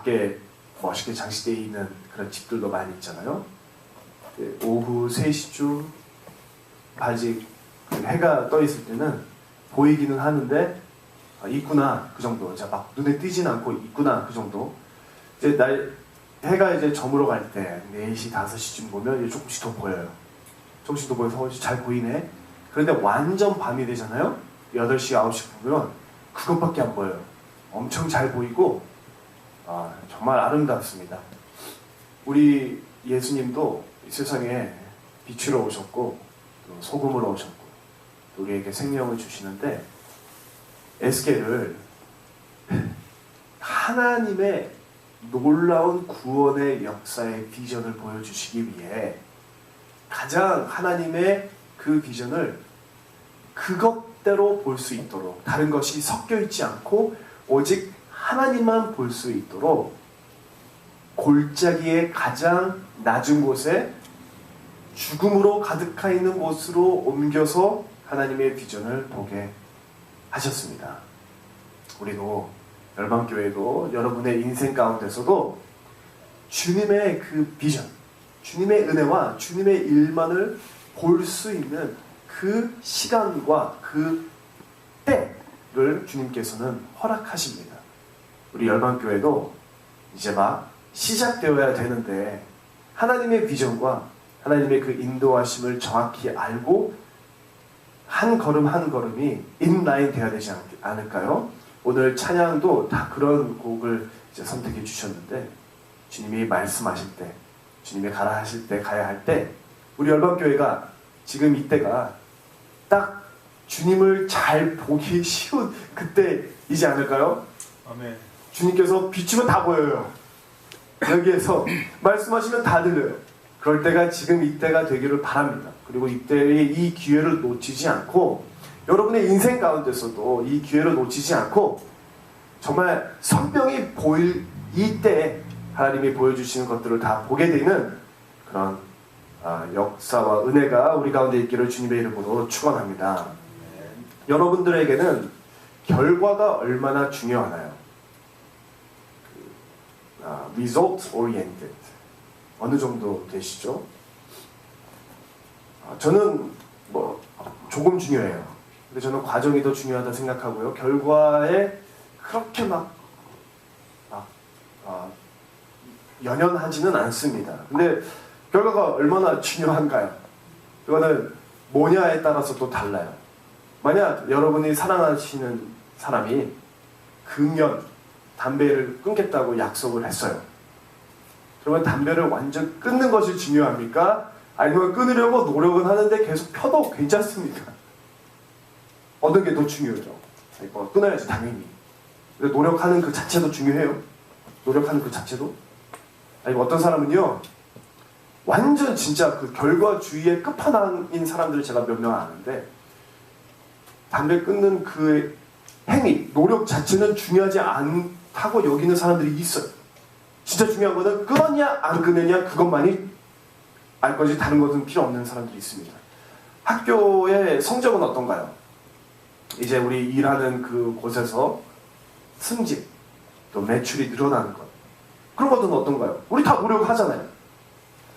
밖에 멋있게 장식되어 있는 그런 집들도 많이 있잖아요. 오후 3시쯤 아직 해가 떠 있을 때는 보이기는 하는데 있구나 그 정도. 자, 막 눈에 띄진 않고 있구나 그 정도. 이제 해가 이제 저물어 갈 때 4시, 5시쯤 보면 이제 조금씩 더 보여요. 조금씩 더 보여서 잘 보이네. 그런데 완전 밤이 되잖아요. 8시, 9시 보면 그것밖에 안 보여요. 엄청 잘 보이고 정말 아름답습니다. 우리 예수님도 이 세상에 빛으로 오셨고 또 소금으로 오셨고 또 우리에게 생명을 주시는데 에스겔을 하나님의 놀라운 구원의 역사의 비전을 보여주시기 위해 가장 하나님의 그 비전을 그것대로 볼 수 있도록 다른 것이 섞여 있지 않고 오직 하나님만 볼 수 있도록 골짜기의 가장 낮은 곳에 죽음으로 가득하 있는 곳으로 옮겨서 하나님의 비전을 보게 하셨습니다. 우리도 열방교회도 여러분의 인생 가운데서도 주님의 그 비전, 주님의 은혜와 주님의 일만을 볼 수 있는 그 시간과 그 때를 주님께서는 허락하십니다. 우리 열방교회도 이제 막 시작되어야 되는데 하나님의 비전과 하나님의 그 인도하심을 정확히 알고 한 걸음 한 걸음이 인라인 되어야 되지 않을까요? 오늘 찬양도 다 그런 곡을 이제 선택해 주셨는데 주님이 말씀하실 때, 주님이 가라 하실 때, 가야 할 때 우리 열방교회가 지금 이때가 딱 주님을 잘 보기 쉬운 그때이지 않을까요? 아멘. 주님께서 비추면 다 보여요. 여기에서 말씀하시면 다 들려요. 그럴 때가 지금 이때가 되기를 바랍니다. 그리고 이때의 이 기회를 놓치지 않고 여러분의 인생 가운데서도 이 기회를 놓치지 않고 정말 선명히 보일 이때에 하나님이 보여주시는 것들을 다 보게 되는 그런 역사와 은혜가 우리 가운데 있기를 주님의 이름으로 축원합니다. 여러분들에게는 결과가 얼마나 중요하나요? result oriented 어느 정도 되시죠? 저는 뭐 조금 중요해요. 근데 저는 과정이 더 중요하다 생각하고요. 결과에 그렇게 막 연연하지는 않습니다. 근데 결과가 얼마나 중요한가요? 그거는 뭐냐에 따라서 또 달라요. 만약 여러분이 사랑하시는 사람이 금년 담배를 끊겠다고 약속을 했어요. 그러면 담배를 완전 끊는 것이 중요합니까? 아니면 끊으려고 노력은 하는데 계속 펴도 괜찮습니까? 어느 게 더 중요하죠? 끊어야지 당연히. 근데 노력하는 그 자체도 중요해요. 노력하는 그 자체도. 아니 어떤 사람은요 완전 진짜 그 결과주의의 끝판왕인 사람들을 제가 몇 명 아는데 담배 끊는 그 행위, 노력 자체는 중요하지 않다고 여기는 사람들이 있어요. 진짜 중요한 거는 끊었냐 안 끊느냐 그것만이 알 거지 다른 것은 필요 없는 사람들이 있습니다. 학교의 성적은 어떤가요? 이제 우리 일하는 그 곳에서 승진, 또 매출이 늘어나는 것 그런 것은 어떤가요? 우리 다 노력하잖아요.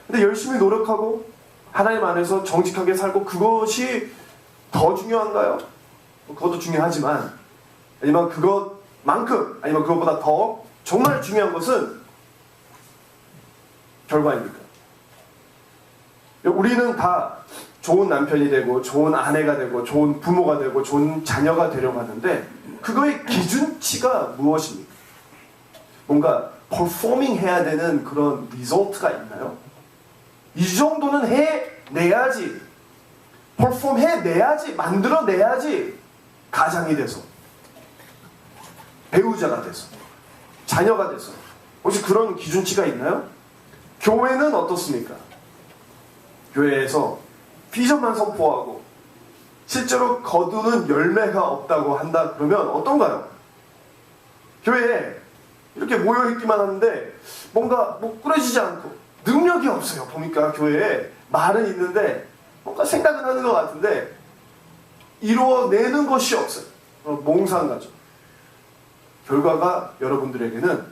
근데 열심히 노력하고 하나님 안에서 정직하게 살고 그것이 더 중요한가요? 그것도 중요하지만 아니면 그것만큼 아니면 그것보다 더 정말 중요한 것은 결과입니까? 우리는 다 좋은 남편이 되고 좋은 아내가 되고 좋은 부모가 되고 좋은 자녀가 되려고 하는데 그거의 기준치가 무엇입니까? 뭔가 퍼포밍 해야 되는 그런 리졸트가 있나요? 이 정도는 해내야지 퍼폼 해내야지 만들어내야지 가장이 돼서 배우자가 돼서 자녀가 돼서 혹시 그런 기준치가 있나요? 교회는 어떻습니까? 교회에서 비전만 선포하고 실제로 거두는 열매가 없다고 한다 그러면 어떤가요? 교회에 이렇게 모여있기만 하는데 뭔가 꾸려지지 않고 능력이 없어요. 보니까 교회에 말은 있는데 뭔가 생각은 하는 것 같은데 이루어내는 것이 없어요. 몽상가죠. 결과가 여러분들에게는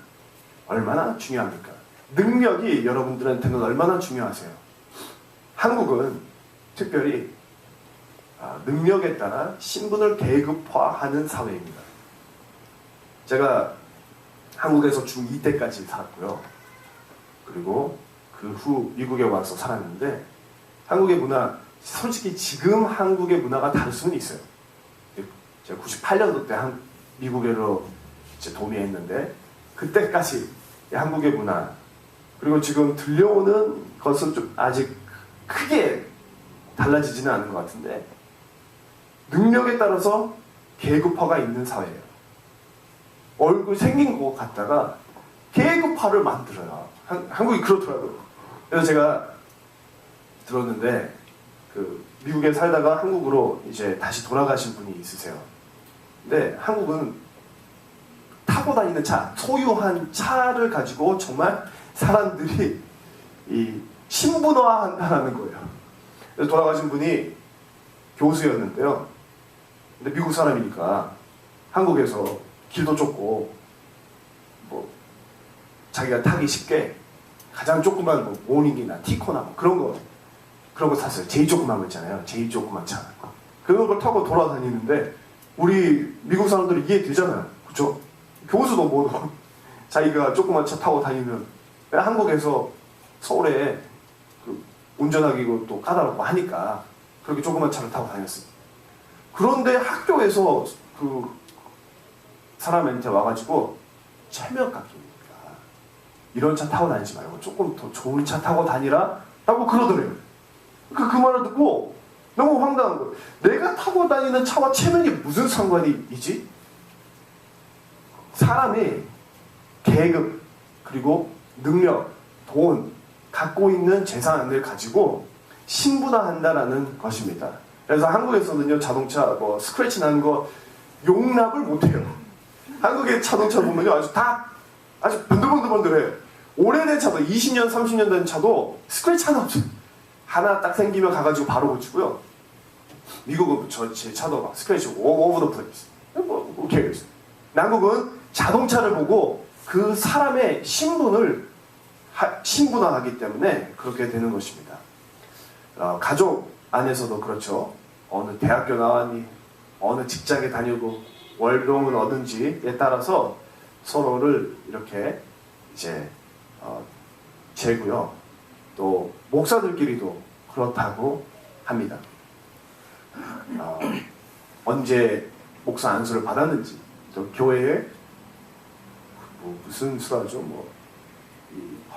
얼마나 중요합니까? 능력이 여러분들한테는 얼마나 중요하세요? 한국은 특별히 능력에 따라 신분을 계급화하는 사회입니다. 제가 한국에서 중2 때까지 살았고요. 그리고 그 후 미국에 와서 살았는데 한국의 문화, 솔직히 지금 한국의 문화가 다를 수는 있어요. 제가 98년도 때 미국으로 도미했는데 그때까지 한국의 문화, 그리고 지금 들려오는 것은 좀 아직 크게 달라지지는 않은 것 같은데 능력에 따라서 계급화가 있는 사회예요. 얼굴 생긴 것 같다가 계급화를 만들어요. 한국이 그렇더라고요. 그래서 제가 들었는데 미국에 살다가 한국으로 이제 다시 돌아가신 분이 있으세요. 근데 한국은 타고 다니는 차, 소유한 차를 가지고 정말 사람들이 신분화한다는 거예요. 그래서 돌아가신 분이 교수였는데요. 근데 미국 사람이니까 한국에서 길도 좁고 자기가 타기 쉽게 가장 조그만 모닝이나 티코나 그런 거 샀어요. 제일 조그만 거 있잖아요. 제일 조그만 차. 그런 걸 타고 돌아다니는데 우리 미국 사람들은 이해되잖아요. 그렇죠? 교수도 뭐 자기가 조그만 차 타고 다니면 한국에서 서울에 운전하기고 또 까다롭고 하니까 그렇게 조그만 차를 타고 다녔어요. 그런데 학교에서 사람한테 와가지고 체면깎기니까 이런 차 타고 다니지 말고 조금 더 좋은 차 타고 다니라 라고 그러더래요. 그 말을 듣고 너무 황당한 거예요. 내가 타고 다니는 차와 체면이 무슨 상관이 있지? 사람이 계급, 그리고 능력, 돈, 갖고 있는 재산을 가지고 신분화한다라는 것입니다. 그래서 한국에서는요, 자동차 스크래치 나는 거 용납을 못해요. 한국의 자동차 보면요, 아주 번들번들해요. 오래된 차도 20년, 30년 된 차도 스크래치 하나 없어요. 하나 딱 생기면 가가지고 바로 고치고요. 미국은 제 차도 막 스크래치 오버 더 플레이스. 오케이. 한국은 자동차를 보고 그 사람의 신분화하기 때문에 그렇게 되는 것입니다. 가족 안에서도 그렇죠. 어느 대학교 나왔니, 어느 직장에 다니고 월급은 얻은지에 따라서 서로를 이렇게 이제 재고요. 또 목사들끼리도 그렇다고 합니다. 언제 목사 안수를 받았는지, 또 교회에 무슨 수라죠,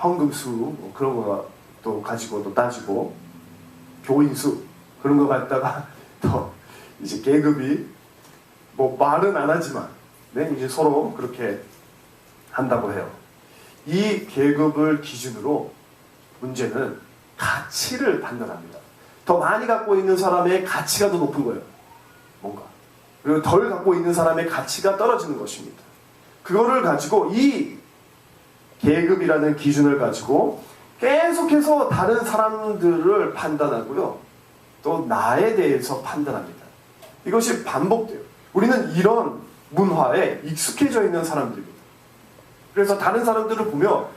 헌금수 그런 거 또 가지고 또 따지고, 교인수 그런 거 갖다가 또 이제 계급이 말은 안 하지만 이제 서로 그렇게 한다고 해요. 이 계급을 기준으로 문제는 가치를 판단합니다. 더 많이 갖고 있는 사람의 가치가 더 높은 거예요. 뭔가. 그리고 덜 갖고 있는 사람의 가치가 떨어지는 것입니다. 그거를 가지고 이 계급이라는 기준을 가지고 계속해서 다른 사람들을 판단하고요. 또 나에 대해서 판단합니다. 이것이 반복돼요. 우리는 이런 문화에 익숙해져 있는 사람들입니다. 그래서 다른 사람들을 보며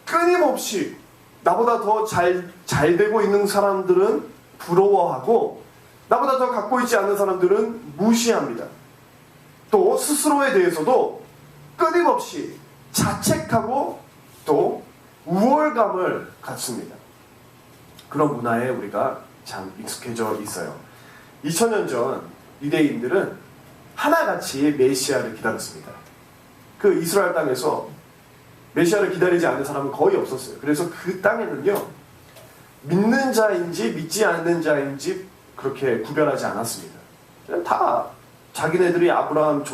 끊임없이 나보다 더 잘 되고 있는 사람들은 부러워하고 나보다 더 갖고 있지 않은 사람들은 무시합니다. 또 스스로에 대해서도 끊임없이 자책하고 또 우월감을 갖습니다. 그런 문화에 우리가 참 익숙해져 있어요. 2000년 전 유대인들은 하나같이 메시아를 기다렸습니다. 그 이스라엘 땅에서 메시아를 기다리지 않는 사람은 거의 없었어요. 그래서 그 땅에는요, 믿는 자인지 믿지 않는 자인지 그렇게 구별하지 않았습니다. 다 자기네들이 아브라함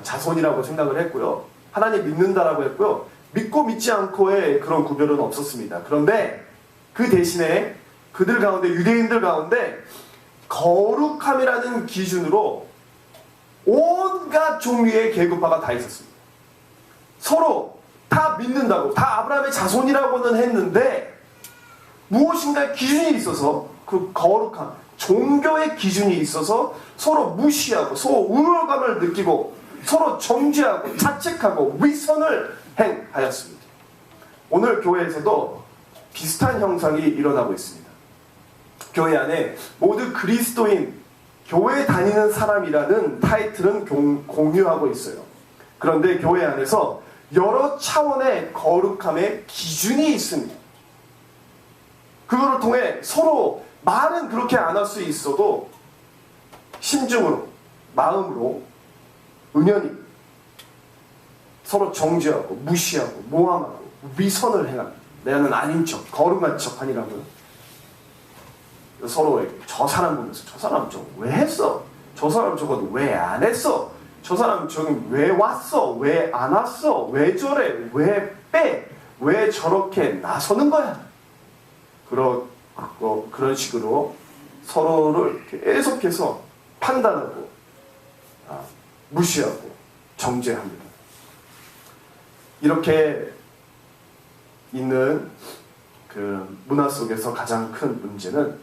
자손이라고 생각을 했고요. 하나님 믿는다라고 했고요. 믿고 믿지 않고의 그런 구별은 없었습니다. 그런데 그 대신에 그들 가운데, 유대인들 가운데 거룩함이라는 기준으로 온갖 종류의 계급화가 다 있었습니다. 서로 다 믿는다고, 다 아브라함의 자손이라고는 했는데 무엇인가 기준이 있어서, 그 거룩함, 종교의 기준이 있어서 서로 무시하고 서로 우월감을 느끼고 서로 정죄하고 자책하고 위선을 행하였습니다. 오늘 교회에서도 비슷한 형상이 일어나고 있습니다. 교회 안에 모두 그리스도인, 교회 다니는 사람이라는 타이틀은 공유하고 있어요. 그런데 교회 안에서 여러 차원의 거룩함의 기준이 있습니다. 그거를 통해 서로 말은 그렇게 안 할 수 있어도 심중으로, 마음으로, 은연히 서로 정죄하고 무시하고 모함하고 위선을 행합니다. 내가는 아닌 척, 거룩한 척 아니라고요. 서로에게 저 사람 보면서 저 사람 저거 왜 했어? 저 사람 저거 왜 안 했어? 저 사람 저기 왜 왔어? 왜 안 왔어? 왜 저래? 왜 빼? 왜 저렇게 나서는 거야? 그런 식으로 서로를 계속해서 판단하고 무시하고 정죄합니다. 이렇게 있는 그 문화 속에서 가장 큰 문제는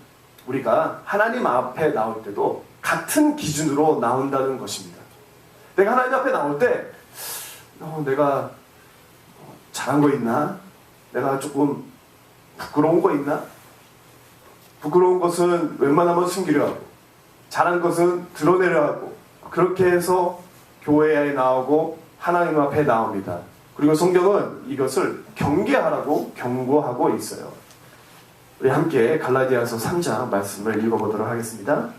우리가 하나님 앞에 나올 때도 같은 기준으로 나온다는 것입니다. 내가 하나님 앞에 나올 때 내가 잘한 거 있나? 내가 조금 부끄러운 거 있나? 부끄러운 것은 웬만하면 숨기려 하고 잘한 것은 드러내려 하고 그렇게 해서 교회에 나오고 하나님 앞에 나옵니다. 그리고 성경은 이것을 경계하라고 경고하고 있어요. 우리 함께 갈라디아서 3장 말씀을 읽어보도록 하겠습니다.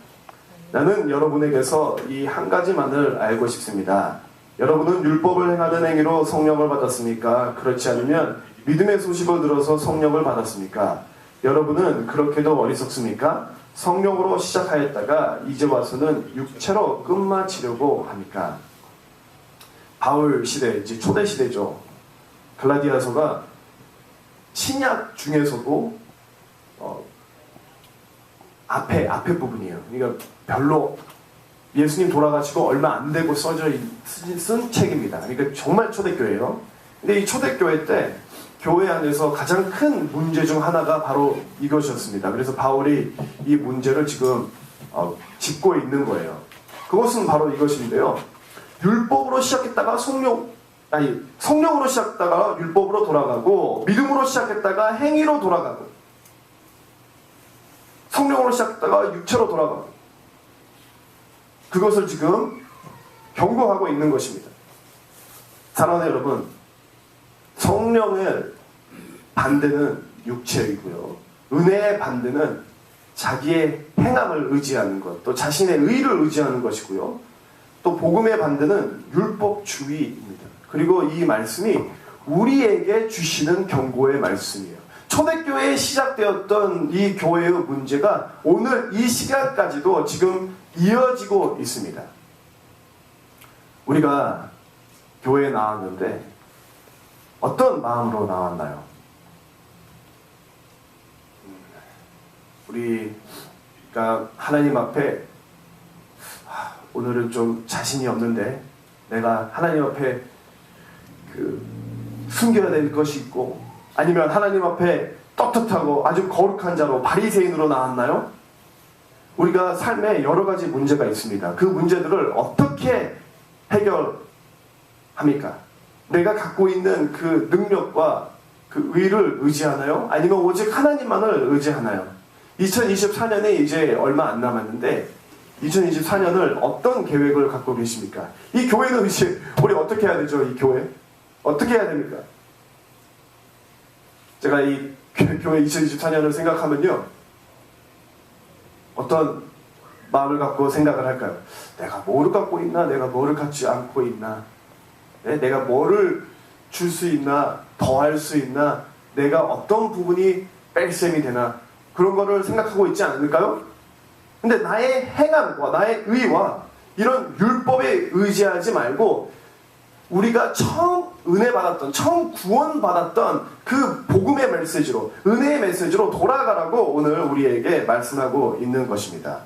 나는 여러분에게서 이 한 가지만을 알고 싶습니다. 여러분은 율법을 행하는 행위로 성령을 받았습니까? 그렇지 않으면 믿음의 소식을 들어서 성령을 받았습니까? 여러분은 그렇게도 어리석습니까? 성령으로 시작하였다가 이제 와서는 육체로 끝마치려고 합니까? 바울 시대, 이제 초대 시대죠. 갈라디아서가 신약 중에서도 앞에 부분이에요. 그러니까 별로 예수님 돌아가시고 얼마 안 되고 쓴 책입니다. 그러니까 정말 초대교회예요. 근데 이 초대교회 때 교회 안에서 가장 큰 문제 중 하나가 바로 이것이었습니다. 그래서 바울이 이 문제를 지금 짚고 있는 거예요. 그것은 바로 이것인데요. 율법으로 시작했다가 성령으로 시작했다가 율법으로 돌아가고 믿음으로 시작했다가 행위로 돌아가고 성령으로 시작했다가 육체로 돌아가고 그것을 지금 경고하고 있는 것입니다. 사랑하는 여러분, 성령의 반대는 육체이고요. 은혜의 반대는 자기의 행함을 의지하는 것, 또 자신의 의를 의지하는 것이고요. 또 복음의 반대는 율법주의입니다. 그리고 이 말씀이 우리에게 주시는 경고의 말씀이에요. 초대교회에 시작되었던 이 교회의 문제가 오늘 이 시간까지도 지금 이어지고 있습니다. 우리가 교회에 나왔는데 어떤 마음으로 나왔나요? 우리가 하나님 앞에 오늘은 좀 자신이 없는데 내가 하나님 앞에 숨겨야 될 것이 있고 아니면 하나님 앞에 떳떳하고 아주 거룩한 자로 바리새인으로 나왔나요? 우리가 삶에 여러 가지 문제가 있습니다. 그 문제들을 어떻게 해결합니까? 내가 갖고 있는 그 능력과 그 의를 의지하나요? 아니면 오직 하나님만을 의지하나요? 2024년에 이제 얼마 안 남았는데 2024년을 어떤 계획을 갖고 계십니까? 이 교회는 이제 우리 어떻게 해야 되죠? 이 교회? 어떻게 해야 됩니까? 제가 이 교회 2024년을 생각하면요. 어떤 마음을 갖고 생각을 할까요? 내가 뭐를 갖고 있나? 내가 뭐를 갖지 않고 있나? 내가 뭐를 줄 수 있나? 더 할 수 있나? 내가 어떤 부분이 뺄셈이 되나? 그런 거를 생각하고 있지 않을까요? 근데 나의 행함과 나의 의와 이런 율법에 의지하지 말고 우리가 처음 은혜 받았던, 처음 구원 받았던 그 복음의 메시지로, 은혜의 메시지로 돌아가라고 오늘 우리에게 말씀하고 있는 것입니다.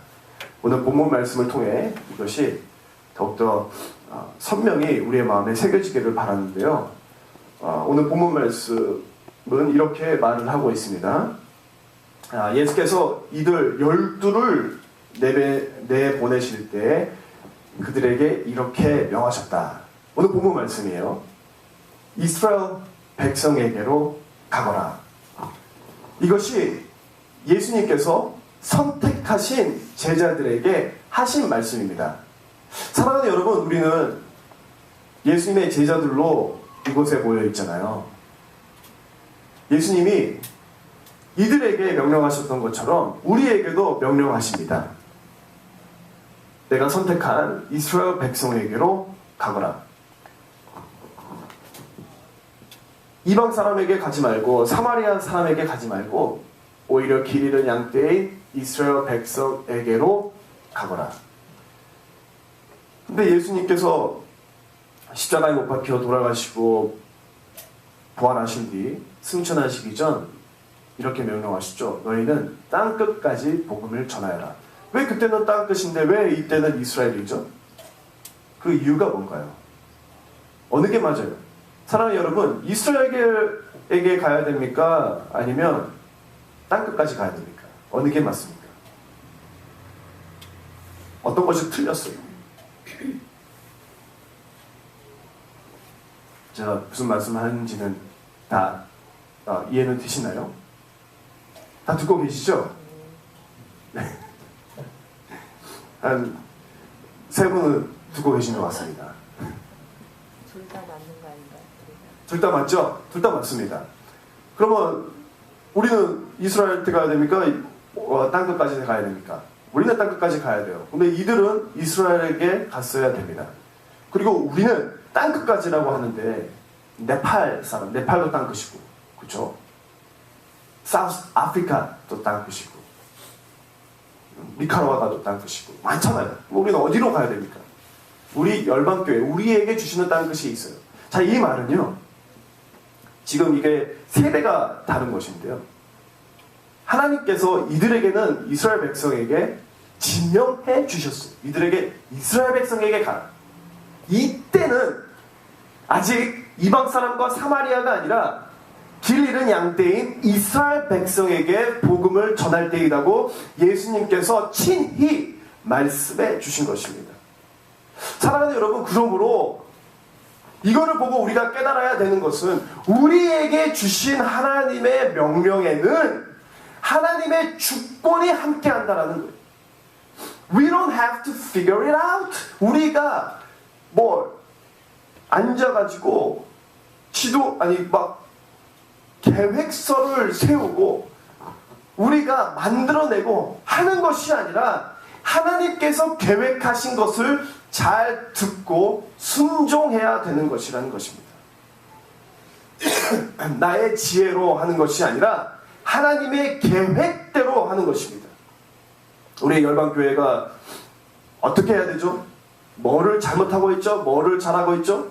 오늘 본문 말씀을 통해 이것이 더욱더 선명히 우리의 마음에 새겨지기를 바라는데요. 오늘 본문 말씀은 이렇게 말을 하고 있습니다. 예수께서 이들 12를 내보내실 때 그들에게 이렇게 명하셨다. 오늘 본문 말씀이에요. 이스라엘 백성에게로 가거라. 이것이 예수님께서 선택하신 제자들에게 하신 말씀입니다. 사랑하는 여러분, 우리는 예수님의 제자들로 이곳에 모여 있잖아요. 예수님이 이들에게 명령하셨던 것처럼 우리에게도 명령하십니다. 내가 선택한 이스라엘 백성에게로 가거라. 이방 사람에게 가지 말고 사마리아 사람에게 가지 말고 오히려 길 잃은 양떼인 이스라엘 백성에게로 가거라. 근데 예수님께서 십자가에 못 박혀 돌아가시고 부활하신 뒤 승천하시기 전 이렇게 명령하시죠. 너희는 땅끝까지 복음을 전하여라. 왜 그때는 땅끝인데 왜 이때는 이스라엘이죠? 그 이유가 뭔가요? 어느 게 맞아요? 사랑하는 여러분, 이스라엘에게 가야 됩니까? 아니면 땅끝까지 가야 됩니까? 어느 게 맞습니까? 어떤 것이 틀렸어요? 제가 무슨 말씀하는지는 다 이해는 되시나요? 다 듣고 계시죠? 네. 한 3분은 듣고 계시는 것 같습니다. 둘 다 맞는 거 아닌가요? 둘 다 맞죠? 둘 다 맞습니다. 그러면 우리는 이스라엘한테 가야 됩니까? 땅끝까지 가야 됩니까? 우리는 땅끝까지 가야 돼요. 근데 이들은 이스라엘에게 갔어야 됩니다. 그리고 우리는 땅끝까지라고 하는데 네팔 사람, 네팔도 땅끝이고, 그렇죠? 사우스 아프리카도 땅끝이고, 니카라과가도 땅끝이고 많잖아요. 우리는 어디로 가야 됩니까? 우리 열방교회, 우리에게 주시는 땅끝이 있어요. 자, 이 말은요, 지금 이게 세대가 다른 것인데요, 하나님께서 이들에게는 이스라엘 백성에게 지명해 주셨어요. 이들에게 이스라엘 백성에게 가라. 이때는 아직 이방 사람과 사마리아가 아니라 길 잃은 양떼인 이스라엘 백성에게 복음을 전할 때이라고 예수님께서 친히 말씀해 주신 것입니다. 사랑하는 여러분, 그러므로 이거를 보고 우리가 깨달아야 되는 것은 우리에게 주신 하나님의 명령에는 하나님의 주권이 함께한다라는 거예요. We don't have to figure it out. 우리가 앉아가지고 계획서를 세우고 우리가 만들어내고 하는 것이 아니라 하나님께서 계획하신 것을 잘 듣고 순종해야 되는 것이라는 것입니다. 나의 지혜로 하는 것이 아니라 하나님의 계획대로 하는 것입니다. 우리 열방교회가 어떻게 해야 되죠? 뭐를 잘못하고 있죠? 뭐를 잘하고 있죠?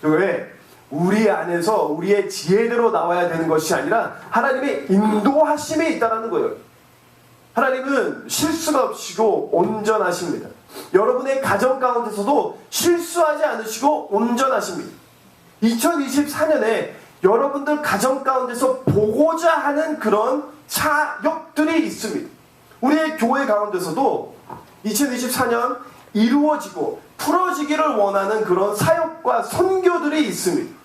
교회 우리 안에서 우리의 지혜대로 나와야 되는 것이 아니라 하나님의 인도하심이 있다는 거예요. 하나님은 실수가 없이고 온전하십니다. 여러분의 가정 가운데서도 실수하지 않으시고 온전하십니다. 2024년에 여러분들 가정 가운데서 보고자 하는 그런 차역들이 있습니다. 우리의 교회 가운데서도 2024년 이루어지고 풀어지기를 원하는 그런 사역과 선교들이 있습니다.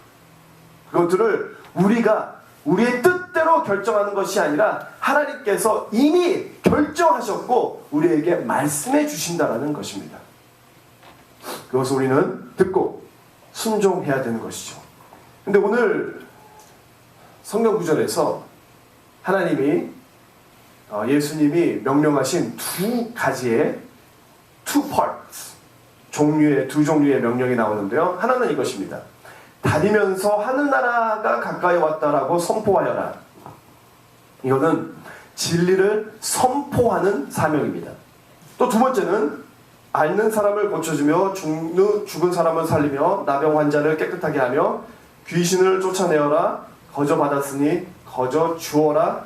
그것들을 우리가 우리의 뜻대로 결정하는 것이 아니라 하나님께서 이미 결정하셨고 우리에게 말씀해 주신다는 것입니다. 그것을 우리는 듣고 순종해야 되는 것이죠. 근데 오늘 성경 구절에서 하나님이 예수님이 명령하신 두 가지의 two parts, 두 종류의 명령이 나오는데요. 하나는 이것입니다. 다니면서 하늘나라가 가까이 왔다라고 선포하여라. 이거는 진리를 선포하는 사명입니다. 또 두 번째는 앓는 사람을 고쳐주며 죽은 사람을 살리며 나병 환자를 깨끗하게 하며 귀신을 쫓아내어라. 거저 받았으니 거저 주어라.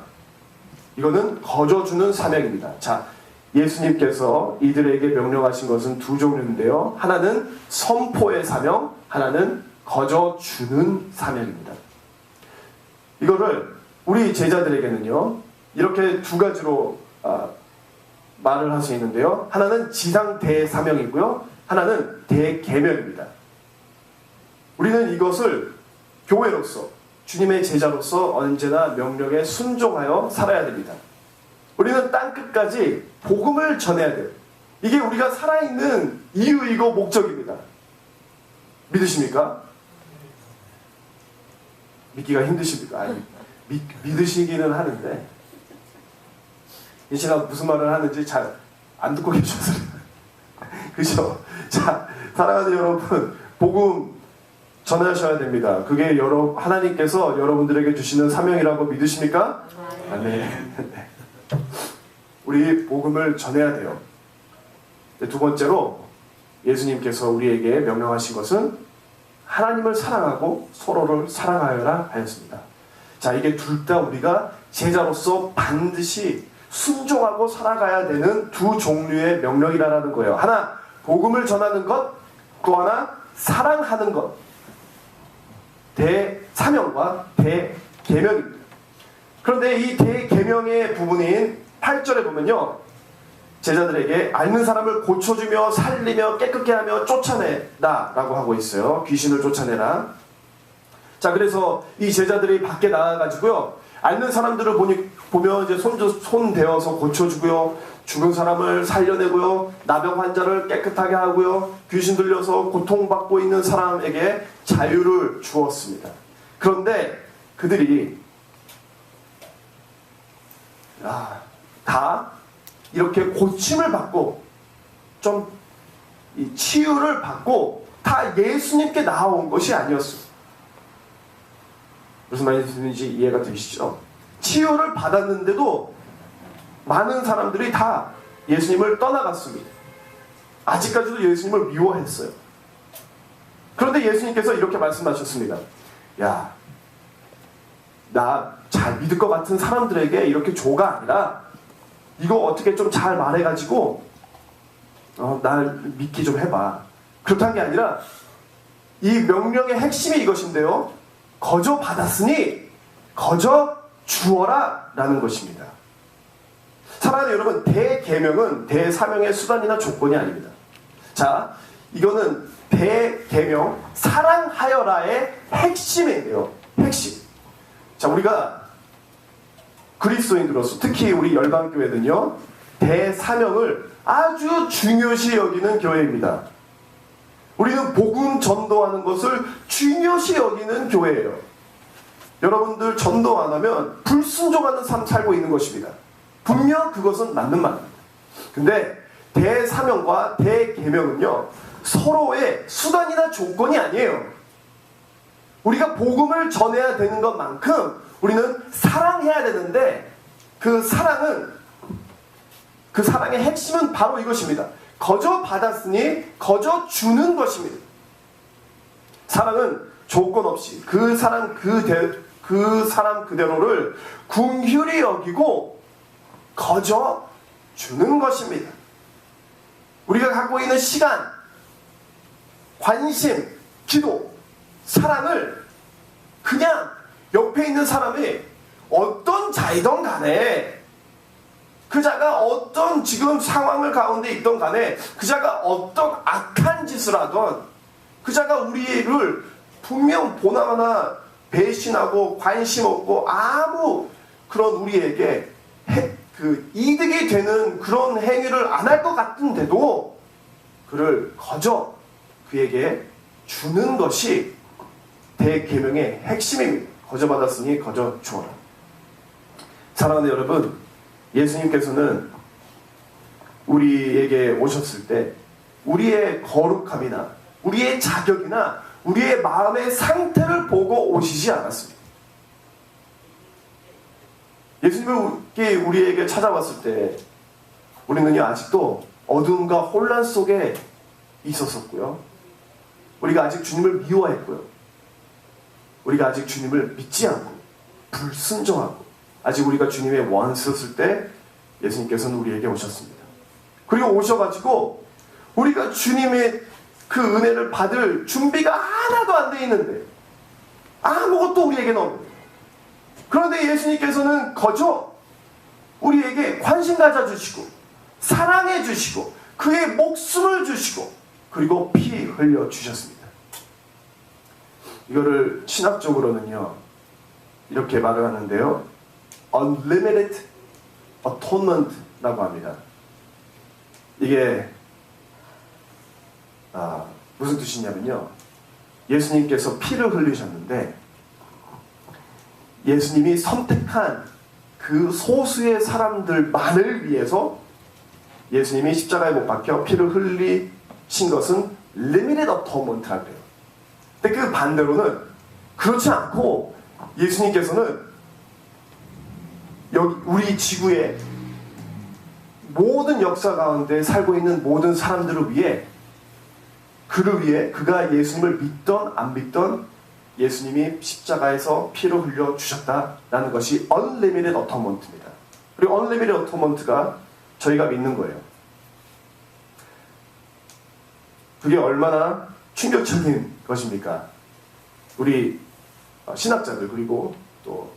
이거는 거저 주는 사명입니다. 자, 예수님께서 이들에게 명령하신 것은 두 종류인데요. 하나는 선포의 사명, 하나는 거저 주는 사명입니다. 이거를 우리 제자들에게는요, 이렇게 두 가지로 말을 할 수 있는데요. 하나는 지상 대사명이고요. 하나는 대계명입니다. 우리는 이것을 교회로서, 주님의 제자로서 언제나 명령에 순종하여 살아야 됩니다. 우리는 땅끝까지 복음을 전해야 돼요. 이게 우리가 살아있는 이유이고 목적입니다. 믿으십니까? 믿기가 힘드십니까? 아니, 믿으시기는 하는데 제가 무슨 말을 하는지 잘 안 듣고 계셔서 그죠? 자, 사랑하는 여러분, 복음 전하셔야 됩니다. 그게 하나님께서 여러분들에게 주시는 사명이라고 믿으십니까? 아멘. 우리 복음을 전해야 돼요. 두 번째로 예수님께서 우리에게 명령하신 것은 하나님을 사랑하고 서로를 사랑하여라 하였습니다. 자, 이게 둘 다 우리가 제자로서 반드시 순종하고 살아가야 되는 두 종류의 명령이라는 거예요. 하나, 복음을 전하는 것, 또 하나, 사랑하는 것. 대사명과 대계명입니다. 그런데 이 대계명의 부분인 8절에 보면요, 제자들에게 앓는 사람을 고쳐주며 살리며 깨끗게 하며 쫓아내라 라고 하고 있어요. 귀신을 쫓아내라. 자, 그래서 이 제자들이 밖에 나가가지고요, 앓는 사람들을 보면 이제 손 대어서 고쳐주고요, 죽은 사람을 살려내고요, 나병 환자를 깨끗하게 하고요, 귀신 들려서 고통받고 있는 사람에게 자유를 주었습니다. 그런데 그들이 다 이렇게 고침을 받고 좀 치유를 받고 다 예수님께 나아온 것이 아니었어요. 무슨 말인지 이해가 되시죠? 치유를 받았는데도 많은 사람들이 다 예수님을 떠나갔습니다. 아직까지도 예수님을 미워했어요. 그런데 예수님께서 이렇게 말씀하셨습니다. 야, 나 잘 믿을 것 같은 사람들에게 이렇게 조가 아니라 이거 어떻게 좀 잘 말해가지고 날 믿기 좀 해봐. 그렇다는 게 아니라 이 명령의 핵심이 이것인데요, 거저 받았으니 거저 주어라 라는 것입니다. 사랑하는 여러분, 대계명은 대사명의 수단이나 조건이 아닙니다. 자, 이거는 대계명 사랑하여라의 핵심이에요. 핵심. 자, 우리가 그리스도인으로서 특히 우리 열방교회는요, 대사명을 아주 중요시 여기는 교회입니다. 우리는 복음 전도하는 것을 중요시 여기는 교회예요. 여러분들 전도 안 하면 불순종하는 삶 살고 있는 것입니다. 분명 그것은 맞는 말입니다. 근데 대사명과 대계명은요, 서로의 수단이나 조건이 아니에요. 우리가 복음을 전해야 되는 것만큼 우리는 사랑해야 되는데, 그 사랑의 핵심은 바로 이것입니다. 거저 받았으니 거저 주는 것입니다. 사랑은 조건 없이 그 사람 그대로를 긍휼히 여기고 거저 주는 것입니다. 우리가 갖고 있는 시간, 관심, 기도, 사랑을 그냥 옆에 있는 사람이 어떤 자이든 간에, 그 자가 어떤 지금 상황을 가운데 있던 간에, 그 자가 어떤 악한 짓을 하던, 그 자가 우리를 분명 보나마나 배신하고 관심 없고 아무 그런 우리에게 이득이 되는 그런 행위를 안 할 것 같은데도 그를 거저 그에게 주는 것이 대계명의 핵심입니다. 거저 받았으니 거저 주어라. 사랑하는 여러분, 예수님께서는 우리에게 오셨을 때 우리의 거룩함이나 우리의 자격이나 우리의 마음의 상태를 보고 오시지 않았습니다. 예수님이 우리에게 찾아왔을 때 우리는 아직도 어둠과 혼란 속에 있었었고요, 우리가 아직 주님을 미워했고요, 우리가 아직 주님을 믿지 않고 불순종하고 아직 우리가 주님의 원수였을 때 예수님께서는 우리에게 오셨습니다. 그리고 오셔가지고 우리가 주님의 그 은혜를 받을 준비가 하나도 안 돼 있는데, 아무것도 우리에게는 없는데, 그런데 예수님께서는 거저 우리에게 관심 가져주시고 사랑해 주시고 그의 목숨을 주시고 그리고 피 흘려 주셨습니다. 이거를 신학적으로는요 이렇게 말을 하는데요, unlimited atonement라고 합니다. 이게 무슨 뜻이냐면요, 예수님께서 피를 흘리셨는데 예수님이 선택한 그 소수의 사람들만을 위해서 예수님이 십자가에 못 박혀 피를 흘리신 것은 limited atonement라고 해요. 근데 그 반대로는 그렇지 않고 예수님께서는 여기 우리 지구의 모든 역사 가운데 살고 있는 모든 사람들을 위해, 그를 위해, 그가 예수님을 믿던 안 믿던 예수님이 십자가에서 피를 흘려 주셨다라는 것이 unlimited atonement입니다. 그리고 unlimited atonement가 저희가 믿는 거예요. 그게 얼마나 충격적인 것입니까? 우리 신학자들 그리고 또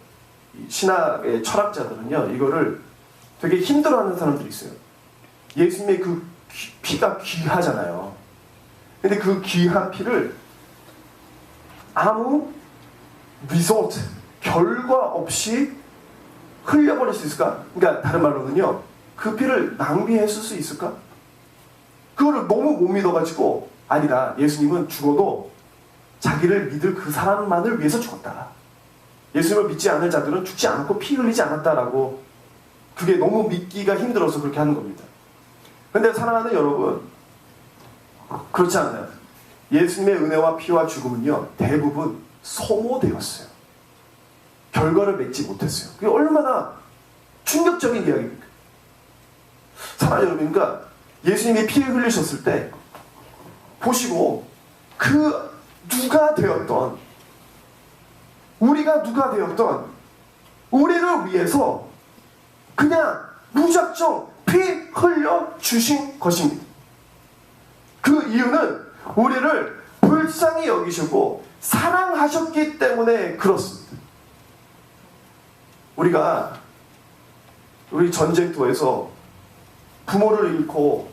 신학의 철학자들은요 이거를 되게 힘들어하는 사람들이 있어요. 예수님의 그 피가 귀하잖아요. 근데 그 귀한 피를 아무 result, 결과 없이 흘려버릴 수 있을까? 그러니까 다른 말로는요, 그 피를 낭비했을 수 있을까? 그거를 너무 못 믿어가지고, 아니다, 예수님은 죽어도 자기를 믿을 그 사람만을 위해서 죽었다. 예수님을 믿지 않을 자들은 죽지 않고 피 흘리지 않았다라고, 그게 너무 믿기가 힘들어서 그렇게 하는 겁니다. 근데 사랑하는 여러분, 그렇지 않아요. 예수님의 은혜와 피와 죽음은요 대부분 소모되었어요. 결과를 맺지 못했어요. 그게 얼마나 충격적인 이야기입니까? 사랑하는 여러분, 그러니까 예수님이 피를 흘리셨을 때 보시고, 그 누가 되었던, 우리가 누가 되었던 우리를 위해서 그냥 무작정 피 흘려 주신 것입니다. 그 이유는 우리를 불쌍히 여기시고 사랑하셨기 때문에 그렇습니다. 우리 전쟁터에서 부모를 잃고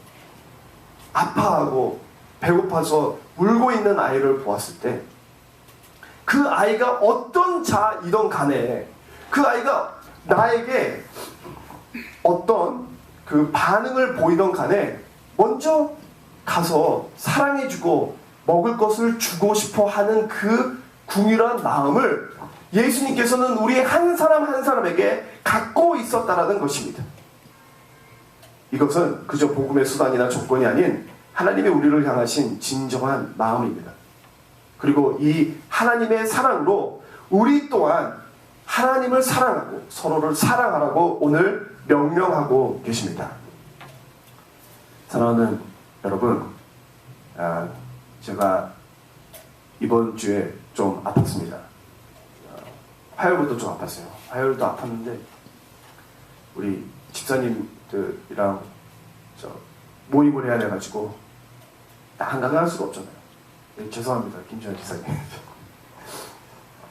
아파하고 배고파서 울고 있는 아이를 보았을 때, 그 아이가 어떤 자이던 간에 그 아이가 나에게 어떤 그 반응을 보이던 간에 먼저 가서 사랑해주고 먹을 것을 주고 싶어 하는 그 궁유한 마음을 예수님께서는 우리 한 사람 한 사람에게 갖고 있었다라는 것입니다. 이것은 그저 복음의 수단이나 조건이 아닌 하나님의 우리를 향하신 진정한 마음입니다. 그리고 이 하나님의 사랑으로 우리 또한 하나님을 사랑하고 서로를 사랑하라고 오늘 명령하고 계십니다. 사랑하는 여러분, 제가 이번 주에 좀 아팠습니다. 화요일부터 좀 아팠어요. 화요일도 아팠는데 우리 집사님들이랑 모임을 해야 돼가지고 한강을 할 수가 없잖아요. 네, 죄송합니다, 김주현 지사님.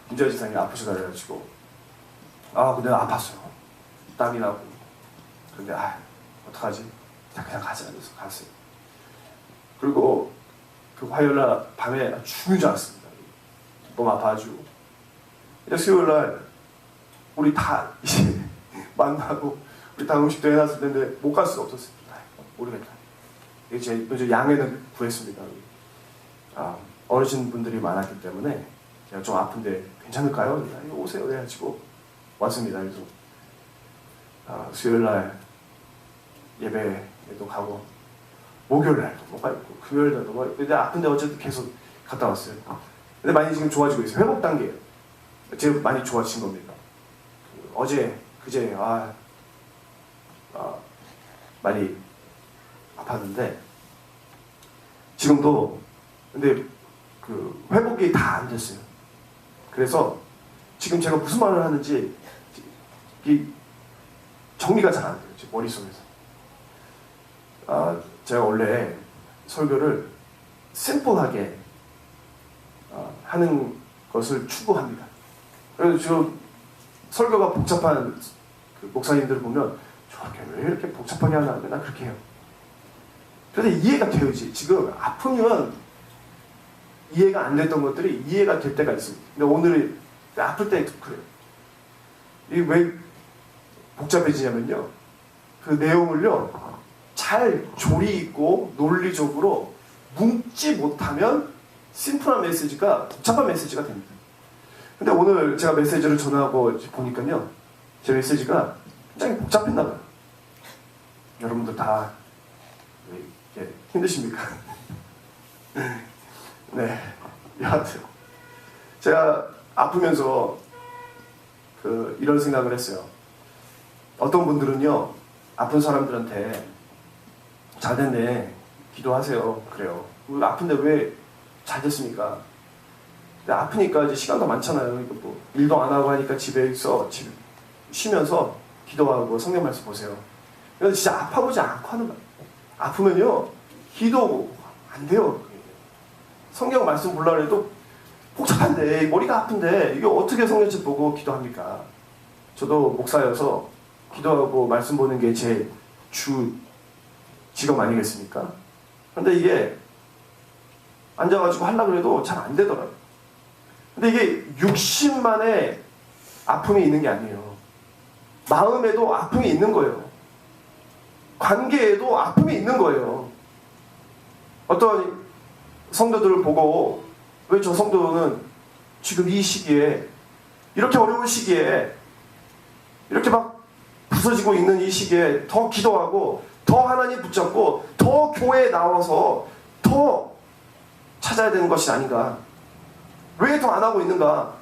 김주현 지사님 아프시다 그래가지고 근데 아팠어요. 땀이 나고. 근데 어떡하지? 그냥 가자 그래서 갔어요. 그리고 그 화요일날 밤에 죽는 줄 알았습니다. 너무 아파가지고. 수요일날 우리 다 이제 만나고 우리 다 음식도 해놨을 텐데 못 갈 수가 없었어요. 모르겠다. 이제 양해는 구했습니다. 어르신분들이 많았기 때문에 제가 좀 아픈데 괜찮을까요? 오세요 해가지고 왔습니다. 그래서 수요일날 예배에도 가고 목요일날도 못 가고 금요일날도 못 가고, 근데 아픈데 어쨌든 계속 갔다 왔어요. 근데 많이 지금 좋아지고 있어요. 회복 단계예요. 제가 많이 좋아진 겁니다. 어제 그제 많이 아팠는데 지금도 근데 그 회복이 다 안 됐어요. 그래서 지금 제가 무슨 말을 하는지 정리가 잘 안 돼요. 제 머릿속에서. 제가 원래 설교를 심플하게 하는 것을 추구합니다. 그래서 지금 설교가 복잡한 그 목사님들 보면 저렇게 왜 이렇게 복잡하게 하나, 난 그렇게 해요. 그런데 이해가 돼야지. 지금 아프면 이해가 안 됐던 것들이 이해가 될 때가 있습니다. 근데 오늘 아플 때 그래요. 이게 왜 복잡해지냐면요. 그 내용을요, 잘 조리 있고 논리적으로 뭉지 못하면 심플한 메시지가 복잡한 메시지가 됩니다. 근데 오늘 제가 메시지를 전하고 보니까요, 제 메시지가 굉장히 복잡했나 봐요. 여러분들 다 왜 이렇게 힘드십니까? 네, 여하튼 제가 아프면서 이런 생각을 했어요. 어떤 분들은요, 아픈 사람들한테 잘 됐네, 기도하세요. 그래요. 아픈데 왜 잘 됐습니까? 근데 아프니까 이제 시간도 많잖아요. 이거 뭐 일도 안 하고 하니까 집에 있어, 쉬면서 기도하고 성경 말씀 보세요. 이건 진짜 아파보지 않고 하는 거예요. 아프면요, 기도 안 돼요. 성경 말씀 보려고 해도 복잡한데, 머리가 아픈데 이게 어떻게 성경책 보고 기도합니까? 저도 목사여서 기도하고 말씀 보는 게 제 주 직업 아니겠습니까? 그런데 이게 앉아가지고 하려고 해도 잘 안 되더라고요. 근데 이게 육신만의 아픔이 있는 게 아니에요. 마음에도 아픔이 있는 거예요. 관계에도 아픔이 있는 거예요. 어떤 성도들을 보고, 왜 저 성도는 지금 이 시기에, 이렇게 어려운 시기에, 이렇게 막 부서지고 있는 이 시기에 더 기도하고, 더 하나님 붙잡고, 더 교회에 나와서 더 찾아야 되는 것이 아닌가? 왜 더 안 하고 있는가?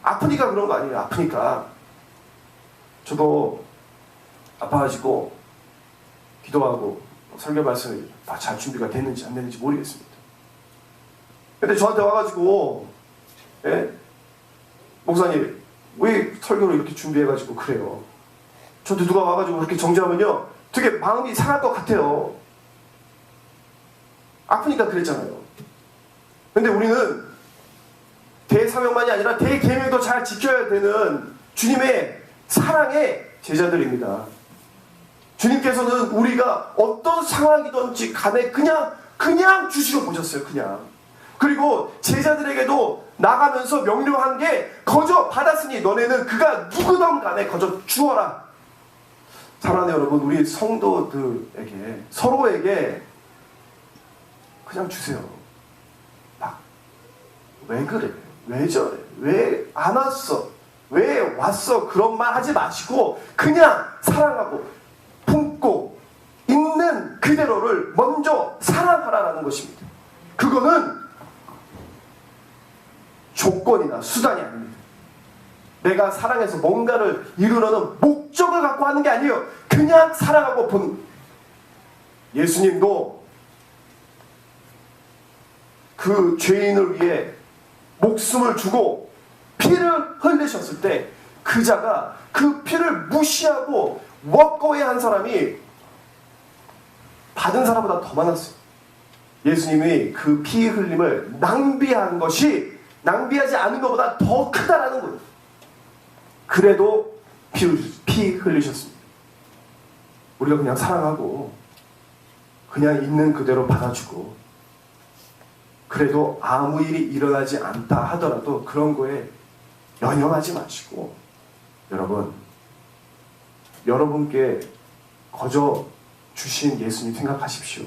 아프니까 그런 거 아니에요. 아프니까. 저도 아파가지고 기도하고 설교 말씀이 잘 준비가 됐는지 안 됐는지 모르겠습니다. 근데 저한테 와가지고, 예? 목사님 왜 설교를 이렇게 준비해가지고 그래요? 저한테 누가 와가지고 그렇게 정죄하면요, 되게 마음이 상할 것 같아요. 아프니까 그랬잖아요. 근데 우리는 대사명만이 아니라 대계명도 잘 지켜야 되는 주님의 사랑의 제자들입니다. 주님께서는 우리가 어떤 상황이든지 간에 그냥 주시고 보셨어요. 그냥. 그리고 제자들에게도 나가면서 명령한 게, 거저 받았으니 너네는 그가 누구든 간에 거저 주어라. 사랑하는 여러분, 우리 성도들에게, 서로에게 그냥 주세요. 막 왜 그래? 왜 저래? 왜 안 왔어? 왜 왔어? 그런 말 하지 마시고 그냥 사랑하고 품고 있는 그대로를 먼저 사랑하라라는 것입니다. 그거는 조건이나 수단이 아닙니다. 내가 사랑해서 뭔가를 이루려는 목적을 갖고 하는 게 아니에요. 그냥 사랑하고 본. 예수님도 그 죄인을 위해 목숨을 주고 피를 흘리셨을 때, 그 자가 그 피를 무시하고 워거웨이한 사람이 받은 사람보다 더 많았어요. 예수님이 그 피 흘림을 낭비한 것이 낭비하지 않은 것보다 더 크다라는 거예요. 그래도 피 흘리셨습니다. 우리가 그냥 사랑하고 그냥 있는 그대로 받아주고, 그래도 아무 일이 일어나지 않다 하더라도 그런 거에 연연하지 마시고, 여러분께 거저 주신 예수님 생각하십시오.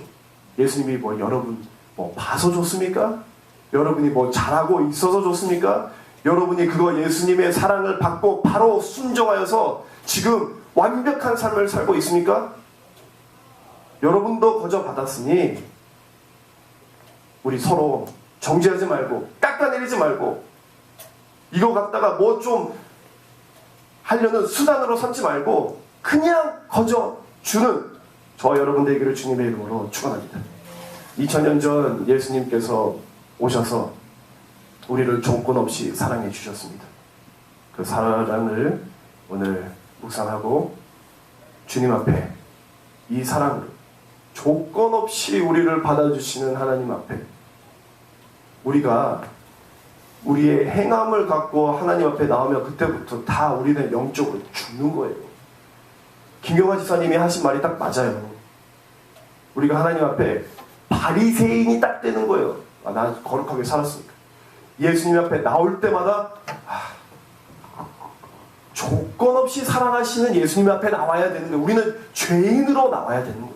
예수님이 여러분 봐서 줬습니까? 여러분이 잘하고 있어서 줬습니까? 여러분이 그거 예수님의 사랑을 받고 바로 순종하여서 지금 완벽한 삶을 살고 있습니까? 여러분도 거저 받았으니 우리 서로 정죄하지 말고 깎아내리지 말고 이거 갖다가 좀 하려는 수단으로 삼지 말고 그냥 거저 주는 저 여러분 되기를 주님의 이름으로 축원합니다. 2000년 전 예수님께서 오셔서 우리를 조건 없이 사랑해 주셨습니다. 그 사랑을 오늘 묵상하고 주님 앞에 이 사랑을 조건 없이 우리를 받아주시는 하나님 앞에 우리가 우리의 행함을 갖고 하나님 앞에 나오면 그때부터 다 우리는 영적으로 죽는 거예요. 김경화 지사님이 하신 말이 딱 맞아요. 우리가 하나님 앞에 바리새인이 딱 되는 거예요. 나 거룩하게 살았으니까. 예수님 앞에 나올 때마다 조건 없이 사랑하시는 예수님 앞에 나와야 되는데 우리는 죄인으로 나와야 되는 거예요.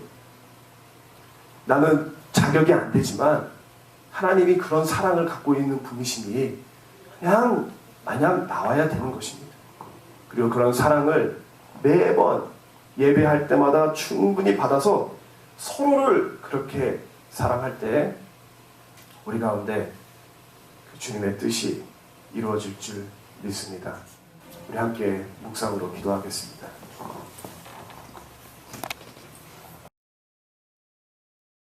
나는 자격이 안 되지만 하나님이 그런 사랑을 갖고 있는 분이시니 그냥 마냥 나와야 되는 것입니다. 그리고 그런 사랑을 매번 예배할 때마다 충분히 받아서 서로를 그렇게 사랑할 때 우리 가운데 그 주님의 뜻이 이루어질 줄 믿습니다. 우리 함께 묵상으로 기도하겠습니다.